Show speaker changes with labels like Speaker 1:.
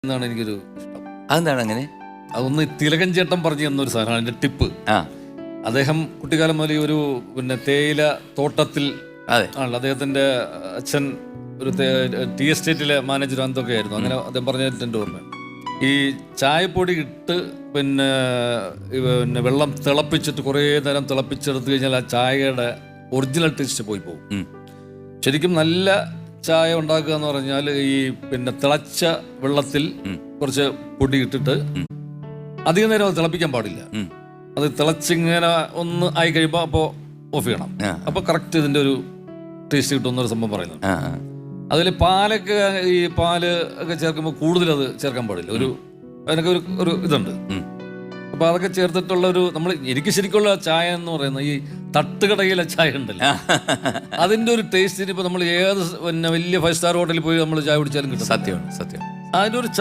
Speaker 1: എന്നാണ് എനിക്കൊരു ഇഷ്ടം.
Speaker 2: അതെന്താണ് അങ്ങനെ?
Speaker 1: അതൊന്ന് തിലകൻ ചേട്ടൻ പറഞ്ഞു തന്നൊരു സാധനമാണ് എൻ്റെ ടിപ്പ്. അദ്ദേഹം കുട്ടിക്കാലം മുതൽ ഒരു തേയില തോട്ടത്തിൽ ആണല്ലോ. അദ്ദേഹത്തിൻ്റെ അച്ഛൻ ഒരു ടീ എസ്റ്റേറ്റിലെ മാനേജർ എന്തൊക്കെ ആയിരുന്നു. അങ്ങനെ അദ്ദേഹം പറഞ്ഞിട്ട് എൻ്റെ ഓർമ്മ, ഈ ചായപ്പൊടി ഇട്ട് പിന്നെ വെള്ളം തിളപ്പിച്ചിട്ട് കുറേ നേരം തിളപ്പിച്ചെടുത്ത് കഴിഞ്ഞാൽ ആ ചായയുടെ ഒറിജിനൽ ടേസ്റ്റ് പോയി പോകും. ശരിക്കും നല്ല ചായ ഉണ്ടാക്കുക എന്ന് പറഞ്ഞാൽ ഈ തിളച്ച വെള്ളത്തിൽ കുറച്ച് പൊടി ഇട്ടിട്ട് അധികം നേരം അത് തിളപ്പിക്കാൻ പാടില്ല. അത് തിളച്ചിങ്ങനെ ഒന്ന് ആയി കഴിയുമ്പോൾ അപ്പോൾ ഓഫ് ചെയ്യണം. അപ്പോൾ കറക്റ്റ് ഇതിൻ്റെ ഒരു ടേസ്റ്റ് കിട്ടുമെന്നൊരു സംഭവം പറയുന്നുണ്ട്. അതിൽ പാലൊക്കെ ഈ പാല് ഒക്കെ ചേർക്കുമ്പോൾ കൂടുതൽ അത് ചേർക്കാൻ പാടില്ല. അതിനൊക്കെ ഒരു ഇതുണ്ട്. അപ്പോൾ അതൊക്കെ ചേർത്തിട്ടുള്ള എനിക്ക് ശരിക്കുള്ള ചായ എന്ന് പറയുന്നത് ഈ തട്ടുകടയിലെ ചായ ഉണ്ടല്ലോ, അതിൻ്റെ ഒരു ടേസ്റ്റിന് ഇപ്പോൾ നമ്മൾ ഏത് വലിയ 5 സ്റ്റാർ ഹോട്ടലിൽ പോയി നമ്മൾ ചായ കുടിച്ചാലും കിട്ടും.
Speaker 2: സത്യമാണ്.
Speaker 1: അതിനൊരു